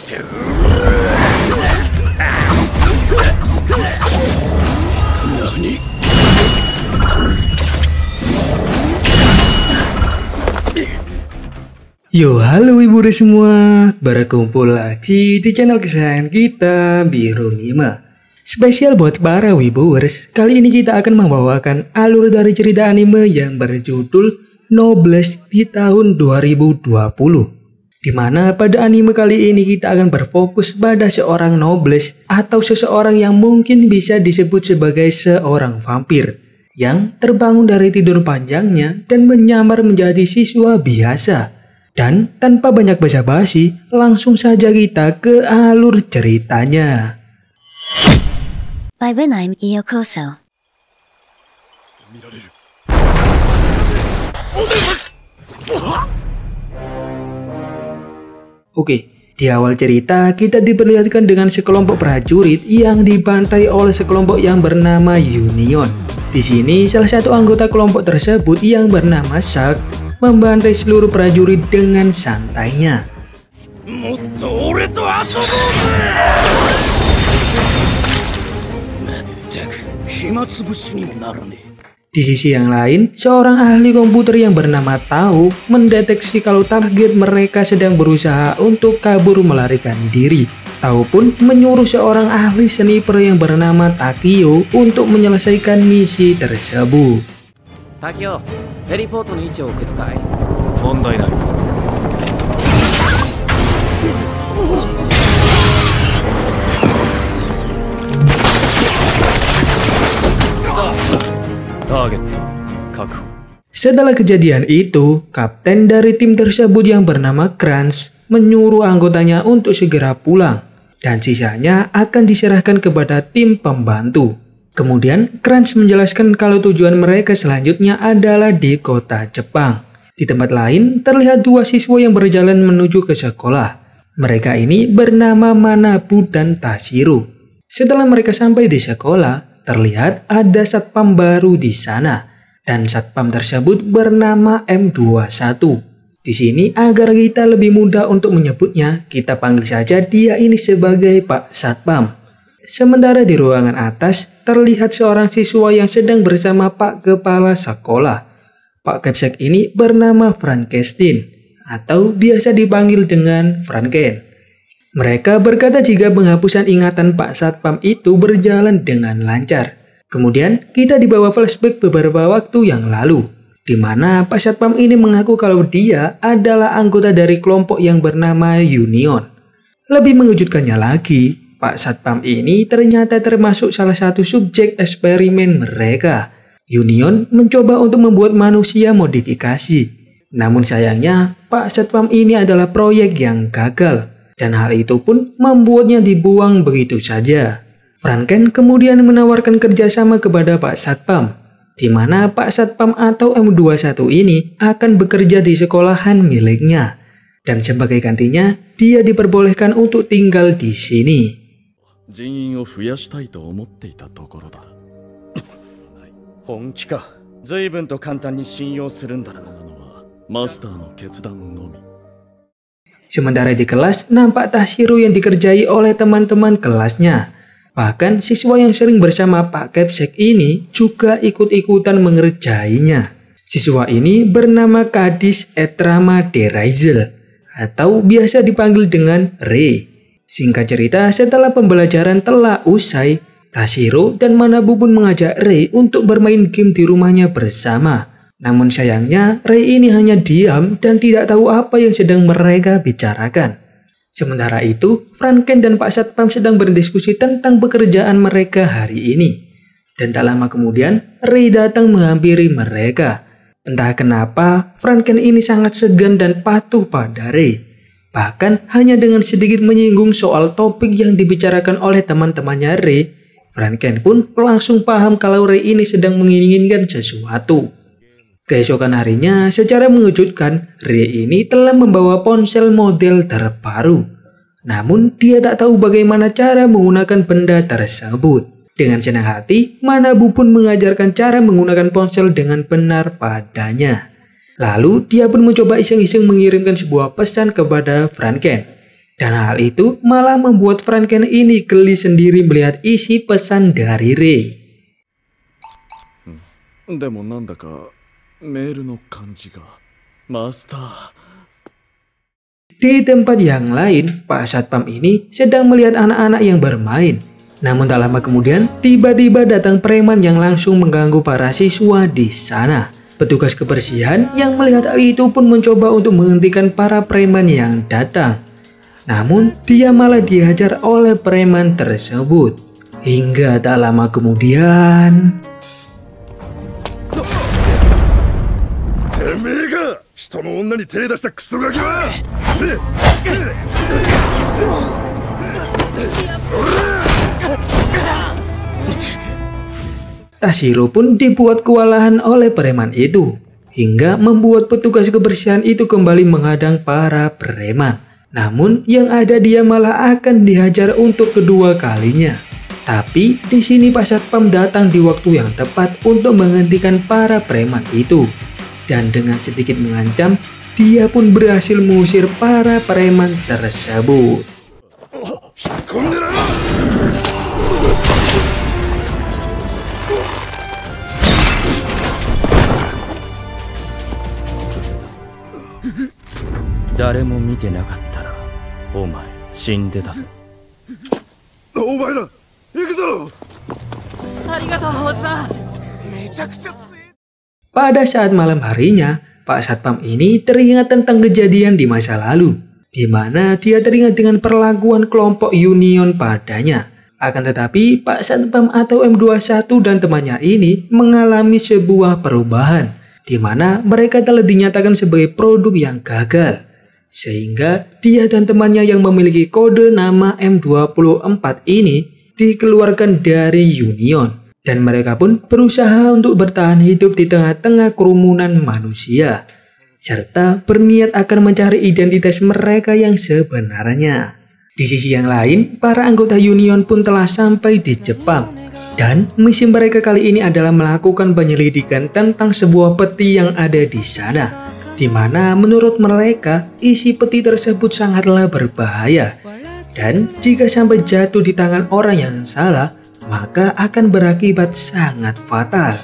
Yo, halo Wiburu semua, berkumpul lagi di channel kesayangan kita, Biro 5. Spesial buat para Wibowers, kali ini kita akan membawakan alur dari cerita anime yang berjudul Noblesse di tahun 2020. Dimana pada anime kali ini kita akan berfokus pada seorang Noblesse atau seseorang yang mungkin bisa disebut sebagai seorang vampir yang terbangun dari tidur panjangnya dan menyamar menjadi siswa biasa. Dan tanpa banyak basa-basi, langsung saja kita ke alur ceritanya. Oke, di awal cerita kita diperlihatkan dengan sekelompok prajurit yang dibantai oleh sekelompok yang bernama Union. Di sini salah satu anggota kelompok tersebut yang bernama Shaq membantai seluruh prajurit dengan santainya. Di sisi yang lain, seorang ahli komputer yang bernama Tao mendeteksi kalau target mereka sedang berusaha untuk kabur melarikan diri. Tao pun menyuruh seorang ahli sniper yang bernama Takio untuk menyelesaikan misi tersebut. Takio, ヘリポートの位置を送ったい。問題ない。Target確保. Setelah kejadian itu, kapten dari tim tersebut yang bernama Crunch menyuruh anggotanya untuk segera pulang dan sisanya akan diserahkan kepada tim pembantu. Kemudian, Crunch menjelaskan kalau tujuan mereka selanjutnya adalah di kota Jepang. Di tempat lain, terlihat dua siswa yang berjalan menuju ke sekolah. Mereka ini bernama Manabu dan Tashiro. Setelah mereka sampai di sekolah, terlihat ada satpam baru di sana. Dan satpam tersebut bernama M21. Di sini, agar kita lebih mudah untuk menyebutnya, kita panggil saja dia ini sebagai Pak Satpam. Sementara di ruangan atas, terlihat seorang siswa yang sedang bersama Pak Kepala Sekolah. Pak Kepsek ini bernama Frankenstein, atau biasa dipanggil dengan Franken. Mereka berkata jika penghapusan ingatan Pak Satpam itu berjalan dengan lancar. Kemudian, kita dibawa flashback beberapa waktu yang lalu, di mana Pak Satpam ini mengaku kalau dia adalah anggota dari kelompok yang bernama Union. Lebih mengejutkannya lagi, Pak Satpam ini ternyata termasuk salah satu subjek eksperimen mereka. Union mencoba untuk membuat manusia modifikasi. Namun sayangnya, Pak Satpam ini adalah proyek yang gagal. Dan hal itu pun membuatnya dibuang begitu saja. Franken kemudian menawarkan kerjasama kepada Pak Satpam, di mana Pak Satpam atau M21 ini akan bekerja di sekolahan miliknya. Dan sebagai gantinya, dia diperbolehkan untuk tinggal di sini. 人員を増やしたいと思っていたところだ。本気か。随分と簡単に信用するんだな。マスターの決断のみ。 Sementara di kelas, nampak Tashiro yang dikerjai oleh teman-teman kelasnya. Bahkan siswa yang sering bersama Pak Kepsek ini juga ikut-ikutan mengerjainya. Siswa ini bernama Kadis Etrama Deraizel, atau biasa dipanggil dengan Rei. Singkat cerita, setelah pembelajaran telah usai, Tashiro dan Manabu pun mengajak Rei untuk bermain game di rumahnya bersama. Namun sayangnya, Rei ini hanya diam dan tidak tahu apa yang sedang mereka bicarakan. Sementara itu, Franken dan Pak Satpam sedang berdiskusi tentang pekerjaan mereka hari ini. Dan tak lama kemudian, Rei datang menghampiri mereka. Entah kenapa, Franken ini sangat segan dan patuh pada Rei. Bahkan hanya dengan sedikit menyinggung soal topik yang dibicarakan oleh teman-temannya Rei, Franken pun langsung paham kalau Rei ini sedang menginginkan sesuatu. Keesokan harinya, secara mengejutkan, Rei ini telah membawa ponsel model terbaru. Namun dia tak tahu bagaimana cara menggunakan benda tersebut. Dengan senang hati, Manabu pun mengajarkan cara menggunakan ponsel dengan benar padanya. Lalu dia pun mencoba iseng-iseng mengirimkan sebuah pesan kepada Franken. Dan hal itu malah membuat Franken ini geli sendiri melihat isi pesan dari Rei. でもなんだかメールの感じがマスター。 Di tempat yang lain, Pak Satpam ini sedang melihat anak-anak yang bermain. Namun tak lama kemudian, tiba-tiba datang preman yang langsung mengganggu para siswa di sana. Petugas kebersihan yang melihat hal itu pun mencoba untuk menghentikan para preman yang datang. Namun, dia malah dihajar oleh preman tersebut. Hingga tak lama kemudian... てめえが人の女に手出したクソガキは。 Tashiro pun dibuat kewalahan oleh preman itu, hingga membuat petugas kebersihan itu kembali menghadang para preman. Namun yang ada dia malah akan dihajar untuk kedua kalinya. Tapi di sini Pak Satpam datang di waktu yang tepat untuk menghentikan para preman itu. Dan dengan sedikit mengancam, dia pun berhasil mengusir para preman tersebut. Pada saat malam harinya, Pak Satpam ini teringat tentang kejadian di masa lalu, di mana dia teringat dengan perlakuan kelompok Union padanya. Akan tetapi, Pak Satpam atau M21 dan temannya ini mengalami sebuah perubahan, di mana mereka telah dinyatakan sebagai produk yang gagal. Sehingga dia dan temannya yang memiliki kode nama M24 ini dikeluarkan dari Union. Dan mereka pun berusaha untuk bertahan hidup di tengah-tengah kerumunan manusia. Serta berniat akan mencari identitas mereka yang sebenarnya. Di sisi yang lain, para anggota Union pun telah sampai di Jepang. Dan misi mereka kali ini adalah melakukan penyelidikan tentang sebuah peti yang ada di sana. Di mana menurut mereka, isi peti tersebut sangatlah berbahaya. Dan jika sampai jatuh di tangan orang yang salah, maka akan berakibat sangat fatal.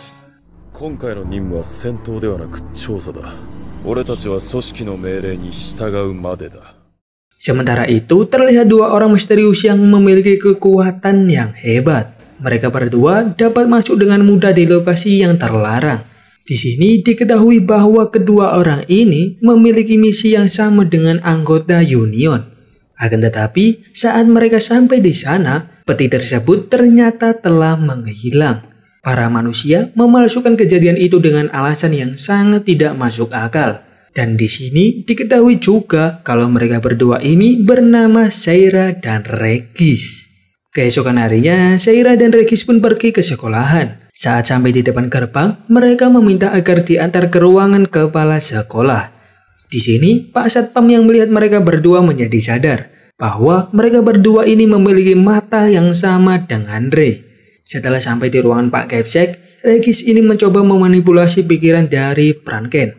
Sementara itu, terlihat dua orang misterius yang memiliki kekuatan yang hebat. Mereka berdua dapat masuk dengan mudah di lokasi yang terlarang. Di sini diketahui bahwa kedua orang ini memiliki misi yang sama dengan anggota Union. Akan tetapi, saat mereka sampai di sana, peti tersebut ternyata telah menghilang. Para manusia memalsukan kejadian itu dengan alasan yang sangat tidak masuk akal. Dan di sini diketahui juga kalau mereka berdua ini bernama Seira dan Regis. Keesokan harinya, Seira dan Regis pun pergi ke sekolahan. Saat sampai di depan gerbang, mereka meminta agar diantar ke ruangan kepala sekolah. Di sini, Pak Satpam yang melihat mereka berdua menjadi sadar bahwa mereka berdua ini memiliki mata yang sama dengan Rei. Setelah sampai di ruangan Pak Kepsek, Regis ini mencoba memanipulasi pikiran dari Franken.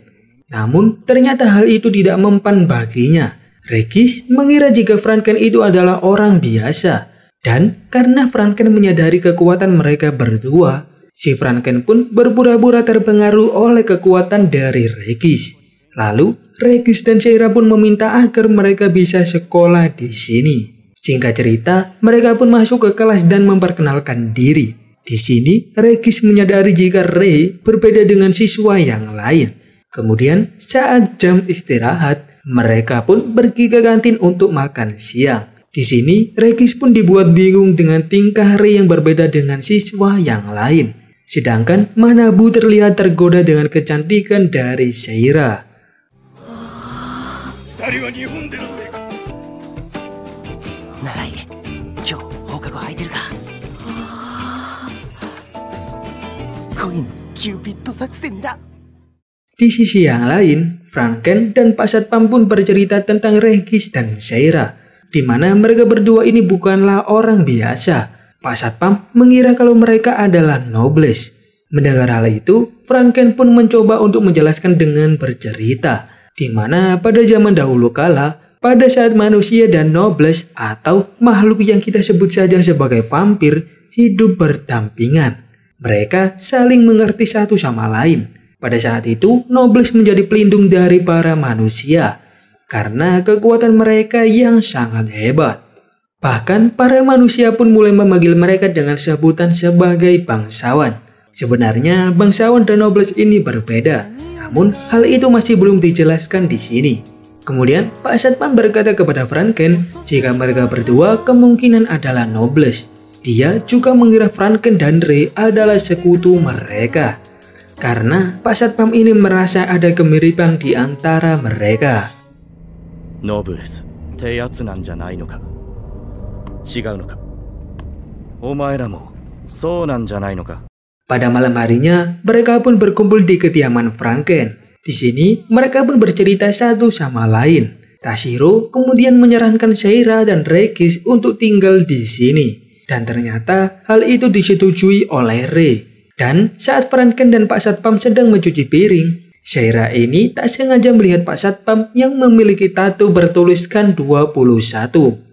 Namun ternyata hal itu tidak mempan baginya. Regis mengira jika Franken itu adalah orang biasa. Dan karena Franken menyadari kekuatan mereka berdua, si Franken pun berpura-pura terpengaruh oleh kekuatan dari Regis. Lalu, Regis dan Seira pun meminta agar mereka bisa sekolah di sini. Singkat cerita, mereka pun masuk ke kelas dan memperkenalkan diri. Di sini, Regis menyadari jika Rei berbeda dengan siswa yang lain. Kemudian, saat jam istirahat, mereka pun pergi ke kantin untuk makan siang. Di sini, Regis pun dibuat bingung dengan tingkah Rei yang berbeda dengan siswa yang lain. Sedangkan Manabu terlihat tergoda dengan kecantikan dari Seira. Di sisi yang lain, Franken dan Pak Satpam pun bercerita tentang Regis dan Seira, di mana mereka berdua ini bukanlah orang biasa. Pak Satpam mengira kalau mereka adalah nobles. Mendengar hal itu, Franken pun mencoba untuk menjelaskan dengan bercerita, di mana pada zaman dahulu kala, pada saat manusia dan nobles atau makhluk yang kita sebut saja sebagai vampir hidup berdampingan. Mereka saling mengerti satu sama lain. Pada saat itu, nobles menjadi pelindung dari para manusia karena kekuatan mereka yang sangat hebat. Bahkan para manusia pun mulai memanggil mereka dengan sebutan sebagai bangsawan. Sebenarnya bangsawan dan nobles ini berbeda, namun hal itu masih belum dijelaskan di sini. Kemudian Pak Satpam berkata kepada Franken jika mereka berdua kemungkinan adalah nobles. Dia juga mengira Franken dan Ray adalah sekutu mereka. Karena Pak Satpam ini merasa ada kemiripan di antara mereka. Nobles, ってやつなんじゃないのか? 違うのか? お前らもそうなんじゃないのか? Pada malam harinya, mereka pun berkumpul di kediaman Franken. Di sini, mereka pun bercerita satu sama lain. Tashiro kemudian menyarankan Seira dan Regis untuk tinggal di sini. Dan ternyata hal itu disetujui oleh Ray. Dan saat Franken dan Pak Satpam sedang mencuci piring, Seira ini tak sengaja melihat Pak Satpam yang memiliki tato bertuliskan 21.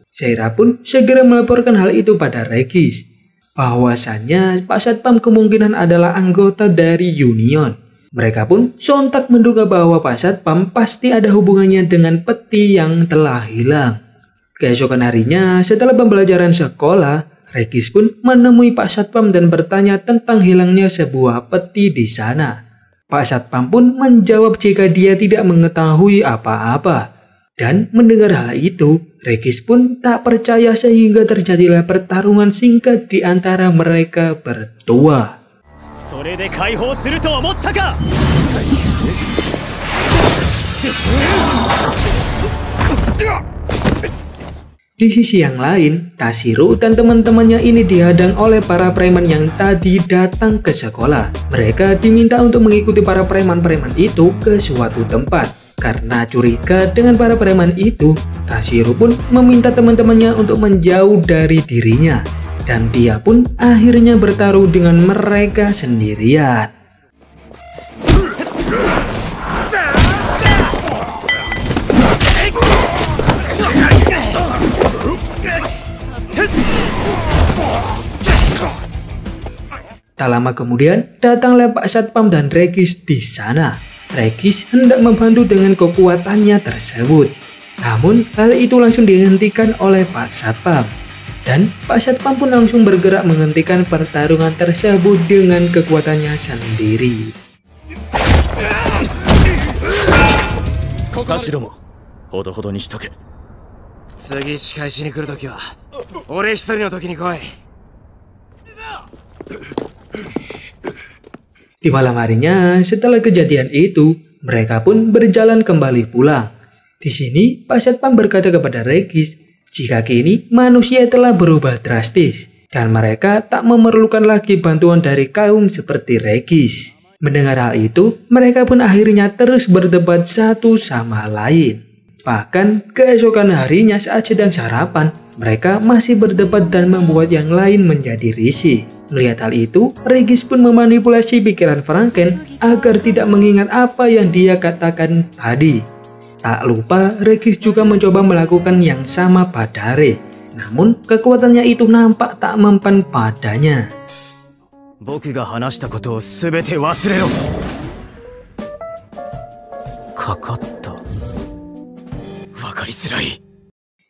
Seira pun segera melaporkan hal itu pada Regis. Bahwasannya Pak Satpam kemungkinan adalah anggota dari Union. Mereka pun sontak menduga bahwa Pak Satpam pasti ada hubungannya dengan peti yang telah hilang. Keesokan harinya setelah pembelajaran sekolah, Regis pun menemui Pak Satpam dan bertanya tentang hilangnya sebuah peti di sana. Pak Satpam pun menjawab jika dia tidak mengetahui apa-apa. Dan mendengar hal itu, Regis pun tak percaya sehingga terjadilah pertarungan singkat di antara mereka berdua. Di sisi yang lain, Tashiro dan teman-temannya ini dihadang oleh para preman yang tadi datang ke sekolah. Mereka diminta untuk mengikuti para preman-preman itu ke suatu tempat. Karena curiga dengan para preman itu, Tashiro pun meminta teman-temannya untuk menjauh dari dirinya. Dan dia pun akhirnya bertarung dengan mereka sendirian. Tak lama kemudian, datanglah Pak Satpam dan Regis di sana. Regis hendak membantu dengan kekuatannya tersebut. Namun, hal itu langsung dihentikan oleh Pak Satpam. Dan Pak Satpam pun langsung bergerak menghentikan pertarungan tersebut dengan kekuatannya sendiri. Di malam harinya, setelah kejadian itu, mereka pun berjalan kembali pulang. Di sini, Pak Satpam berkata kepada Regis, jika kini manusia telah berubah drastis, dan mereka tak memerlukan lagi bantuan dari kaum seperti Regis. Mendengar hal itu, mereka pun akhirnya terus berdebat satu sama lain. Bahkan, keesokan harinya saat sedang sarapan, mereka masih berdebat dan membuat yang lain menjadi risih. Melihat hal itu, Regis pun memanipulasi pikiran Franken agar tidak mengingat apa yang dia katakan tadi. Tak lupa, Regis juga mencoba melakukan yang sama pada Ray. Namun, kekuatannya itu nampak tak mempan padanya.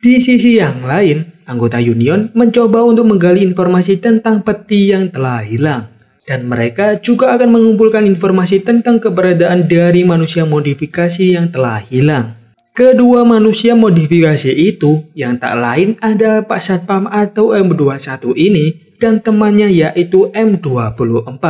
Di sisi yang lain, anggota Union mencoba untuk menggali informasi tentang peti yang telah hilang. Dan mereka juga akan mengumpulkan informasi tentang keberadaan dari manusia modifikasi yang telah hilang. Kedua manusia modifikasi itu yang tak lain adalah Pak Satpam atau M21 ini dan temannya yaitu M24.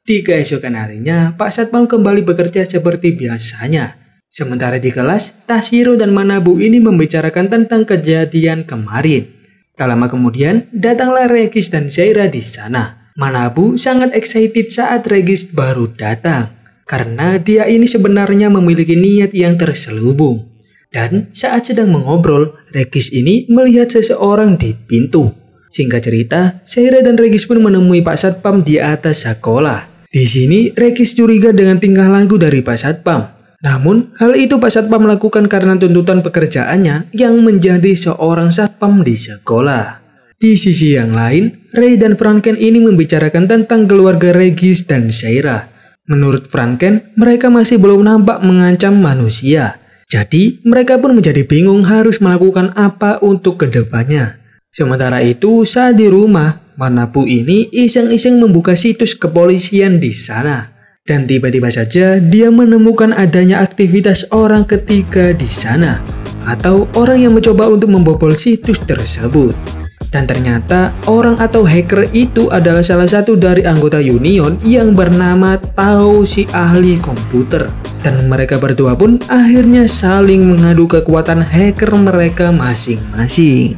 Di keesokan harinya, Pak Satpam kembali bekerja seperti biasanya. Sementara di kelas, Tashiro dan Manabu ini membicarakan tentang kejadian kemarin. Tak lama kemudian, datanglah Regis dan Seira di sana. Manabu sangat excited saat Regis baru datang, karena dia ini sebenarnya memiliki niat yang terselubung. Dan saat sedang mengobrol, Regis ini melihat seseorang di pintu. Singkat cerita, Seira dan Regis pun menemui Pak Satpam di atas sekolah. Di sini, Regis curiga dengan tingkah laku dari Pak Satpam. Namun, hal itu Pak Satpam lakukan karena tuntutan pekerjaannya yang menjadi seorang satpam di sekolah. Di sisi yang lain, Ray dan Franken ini membicarakan tentang keluarga Regis dan Seira. Menurut Franken, mereka masih belum nampak mengancam manusia. Jadi, mereka pun menjadi bingung harus melakukan apa untuk kedepannya. Sementara itu, saat di rumah, Manabu ini iseng-iseng membuka situs kepolisian di sana. Dan tiba-tiba saja dia menemukan adanya aktivitas orang ketiga di sana. Atau orang yang mencoba untuk membobol situs tersebut. Dan ternyata orang atau hacker itu adalah salah satu dari anggota Union yang bernama Tao si ahli komputer. Dan mereka berdua pun akhirnya saling mengadu kekuatan hacker mereka masing-masing.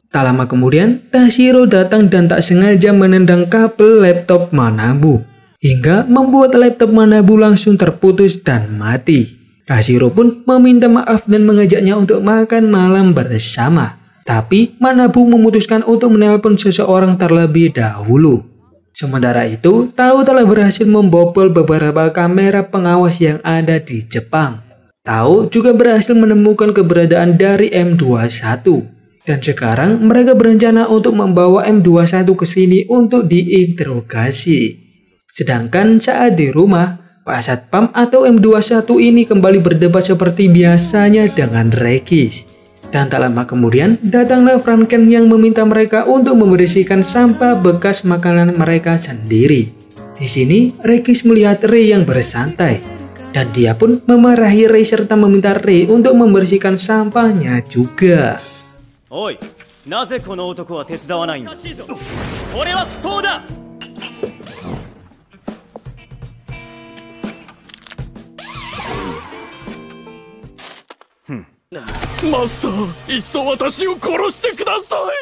Tak lama kemudian, Tashiro datang dan tak sengaja menendang kabel laptop Manabu. Hingga membuat laptop Manabu langsung terputus dan mati. Tashiro pun meminta maaf dan mengajaknya untuk makan malam bersama. Tapi Manabu memutuskan untuk menelpon seseorang terlebih dahulu. Sementara itu, Tao telah berhasil membobol beberapa kamera pengawas yang ada di Jepang. Tao juga berhasil menemukan keberadaan dari M21. Dan sekarang mereka berencana untuk membawa M21 ke sini untuk diinterogasi. Sedangkan saat di rumah, Pak Satpam atau M21 ini kembali berdebat seperti biasanya dengan Regis. Dan tak lama kemudian datanglah Franken yang meminta mereka untuk membersihkan sampah bekas makanan mereka sendiri. Di sini Regis melihat Ray yang bersantai. Dan dia pun memarahi Ray serta meminta Ray untuk membersihkan sampahnya juga. おい、なぜこの男は手伝わないんだ。これは不当だ。マスター、いっそ私を殺してください。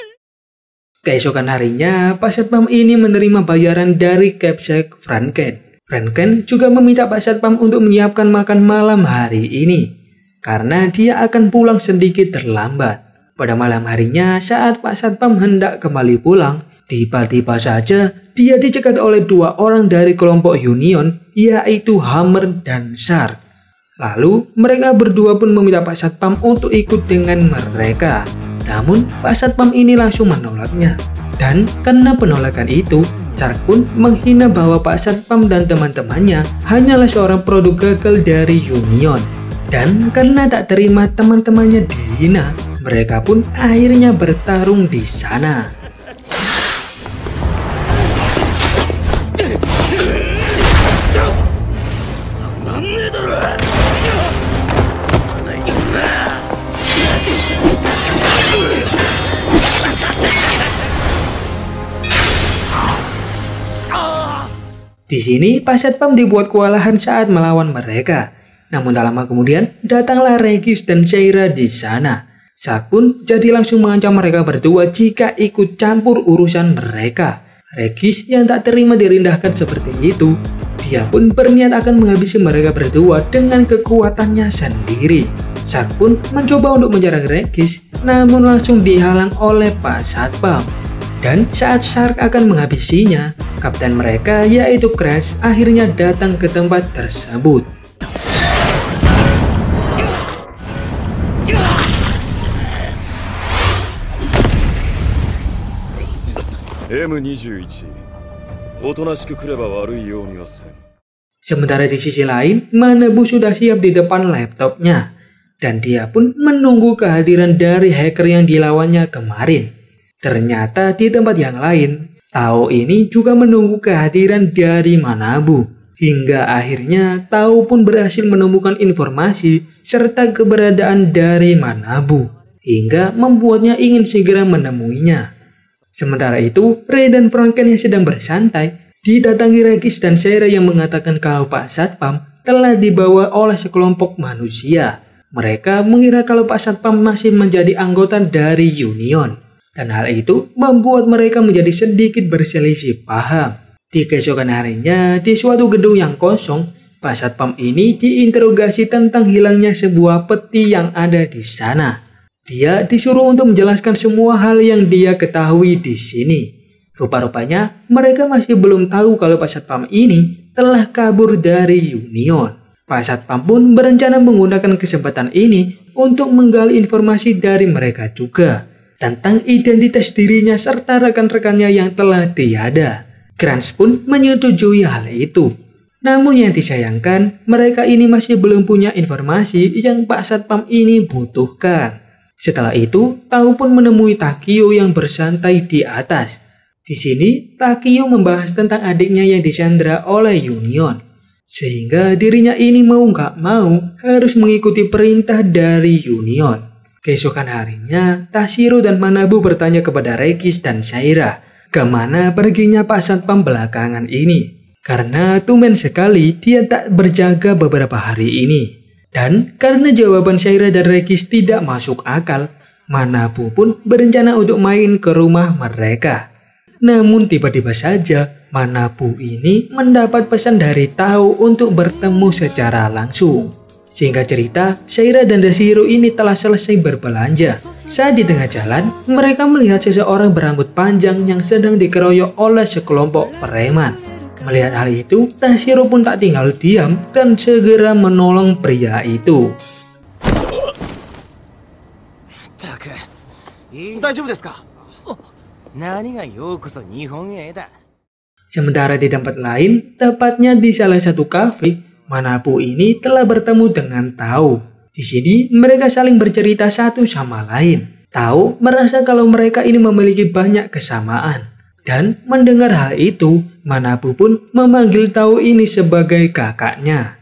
Keesokan harinya, Pak Satpam ini menerima bayaran dari Capsek Franken. Franken juga meminta Pak Satpam untuk menyiapkan makan malam hari ini. Karena dia akan pulang sedikit terlambat. Pada malam harinya, saat Pak Satpam hendak kembali pulang, tiba-tiba saja dia dicegat oleh dua orang dari kelompok Union, yaitu Hammer dan Shark. Lalu, mereka berdua pun meminta Pak Satpam untuk ikut dengan mereka. Namun, Pak Satpam ini langsung menolaknya. Dan karena penolakan itu, Shark pun menghina bahwa Pak Satpam dan teman-temannya hanyalah seorang produk gagal dari Union. Dan karena tak terima teman-temannya dihina, mereka pun akhirnya bertarung di sana. Di sini, Pak Satpam dibuat kewalahan saat melawan mereka. Namun tak lama kemudian, datanglah Regis dan Seira di sana. Shark pun jadi langsung mengancam mereka berdua jika ikut campur urusan mereka. Regis yang tak terima direndahkan seperti itu, dia pun berniat akan menghabisi mereka berdua dengan kekuatannya sendiri. Shark pun mencoba untuk menyerang Regis, namun langsung dihalang oleh Pak Satpam. Dan saat Shark akan menghabisinya, kapten mereka yaitu Crash akhirnya datang ke tempat tersebut. M21 おとなしく来れば悪いようにはせん。 Sementara di sisi lain, Manabu sudah siap di depan laptopnya. Dan dia pun menunggu kehadiran dari hacker yang dilawannya kemarin. Ternyata di tempat yang lain, Tao ini juga menunggu kehadiran dari Manabu. Hingga akhirnya Tao pun berhasil menemukan informasi serta keberadaan dari Manabu. Hingga membuatnya ingin segera menemuinya. Sementara itu, Ray dan Franken yang sedang bersantai didatangi Regis dan Seira yang mengatakan kalau Pak Satpam telah dibawa oleh sekelompok manusia. Mereka mengira kalau Pak Satpam masih menjadi anggota dari Union. Dan hal itu membuat mereka menjadi sedikit berselisih paham. Di keesokan harinya, di suatu gedung yang kosong, Pak Satpam ini diinterogasi tentang hilangnya sebuah peti yang ada di sana. Dia disuruh untuk menjelaskan semua hal yang dia ketahui di sini. Rupa-rupanya mereka masih belum tahu kalau Pak Satpam ini telah kabur dari Union. Pak Satpam pun berencana menggunakan kesempatan ini untuk menggali informasi dari mereka juga tentang identitas dirinya serta rekan-rekannya yang telah tiada. Krans pun menyetujui hal itu. Namun yang disayangkan, mereka ini masih belum punya informasi yang Pak Satpam ini butuhkan. Setelah itu, Tao pun menemui Takio yang bersantai di atas. Di sini, Takio membahas tentang adiknya yang disandra oleh Union. Sehingga dirinya ini mau gak mau harus mengikuti perintah dari Union. Keesokan harinya, Tashiro dan Manabu bertanya kepada Regis dan Saira, kemana perginya Pak Satpam belakangan ini. Karena tumben sekali dia tak berjaga beberapa hari ini. Dan karena jawaban Saira dan Regis tidak masuk akal, Manabu pun berencana untuk main ke rumah mereka. Namun tiba-tiba saja Manabu ini mendapat pesan dari Tao untuk bertemu secara langsung. Singkat cerita, Saira dan Tashiro ini telah selesai berbelanja. Saat di tengah jalan, mereka melihat seseorang berambut panjang yang sedang dikeroyok oleh sekelompok preman. Melihat hal itu, Tashiro pun tak tinggal diam dan segera menolong pria itu. Sementara di tempat lain, tepatnya di salah satu kafe, Manabu ini telah bertemu dengan Tao. Di sini mereka saling bercerita satu sama lain. Tao merasa kalau mereka ini memiliki banyak kesamaan. Dan mendengar hal itu, Manabu pun memanggil Tao ini sebagai kakaknya.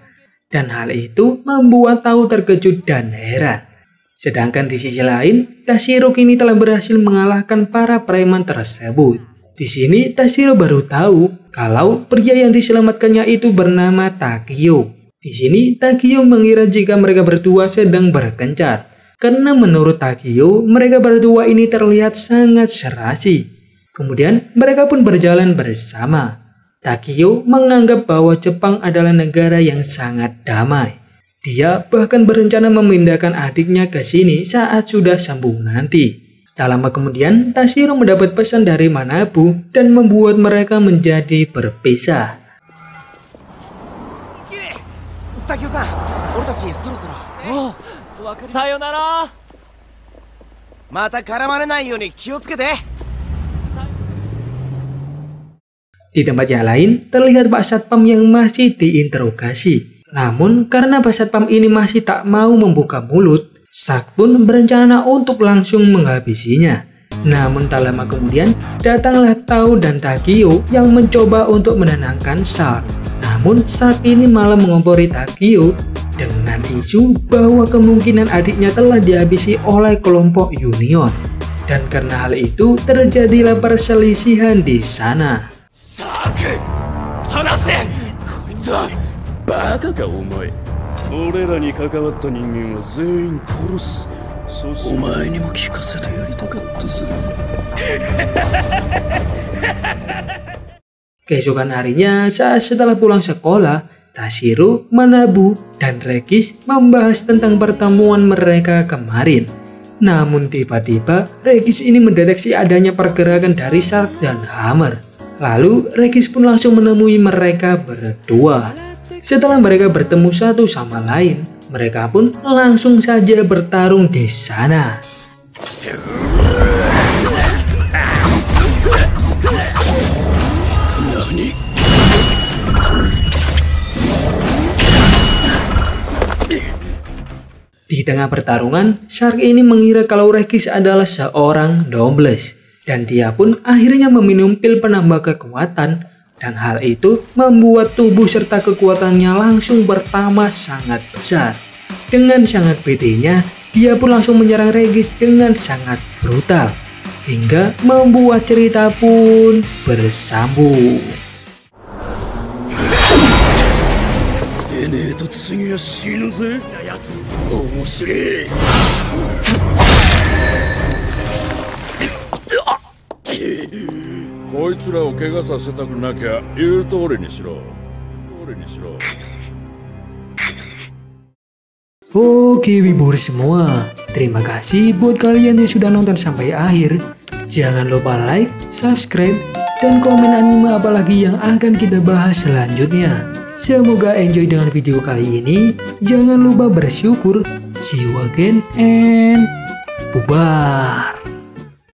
Dan hal itu membuat Tao terkejut dan heran. Sedangkan di sisi lain, Tashiro kini telah berhasil mengalahkan para preman tersebut. Di sini Tashiro baru tahu kalau pria yang diselamatkannya itu bernama Takio. Di sini Takio mengira jika mereka berdua sedang berkencan. Karena menurut Takio, mereka berdua ini terlihat sangat serasi. Kemudian mereka pun berjalan bersama. Takio menganggap bahwa Jepang adalah negara yang sangat damai. Dia bahkan berencana memindahkan adiknya ke sini saat sudah sembuh nanti. Tak lama kemudian, Tashiro mendapat pesan dari Manabu dan membuat mereka menjadi berpisah. Takio-san, oritachi sorosoro. Oh, sayonara. Mata karamarenai you ni kiyotsukete. Di tempat yang lain, terlihat Pak Satpam yang masih diinterogasi. Namun, karena Pak Satpam ini masih tak mau membuka mulut, Shark pun berencana untuk langsung menghabisinya. Namun tak lama kemudian, datanglah Tao dan Takio yang mencoba untuk menenangkan Shark. Namun, Shark ini malah mengompori Takio dengan isu bahwa kemungkinan adiknya telah dihabisi oleh kelompok Union. Dan karena hal itu, terjadilah perselisihan di sana. 話せこいつはバカかお前俺らに関わった人間は全員殺すそしてお前にも聞かせてやりたかったぜ Keesokan harinya saat setelah pulang sekolah, Tashiro, Manabu, dan Regis membahas tentang pertemuan mereka kemarin. Namun tiba-tiba Regis ini mendeteksi adanya pergerakan dari Shark dan Hammer. Lalu Regis pun langsung menemui mereka berdua. Setelah mereka bertemu satu sama lain, mereka pun langsung saja bertarung di sana. Di tengah pertarungan, Shark ini mengira kalau Regis adalah seorang Nobles. Dan dia pun akhirnya meminum pil penambah kekuatan. Dan hal itu membuat tubuh serta kekuatannya langsung bertambah sangat besar. Dengan sangat pedenya, dia pun langsung menyerang Regis dengan sangat brutal. Hingga membuat cerita pun bersambung. Oke Wibors semua, terima kasih buat kalian yang sudah nonton sampai akhir. Jangan lupa like, subscribe, dan komen anime apalagi yang akan kita bahas selanjutnya. Semoga enjoy dengan video kali ini. Jangan lupa bersyukur. See you again and bubar.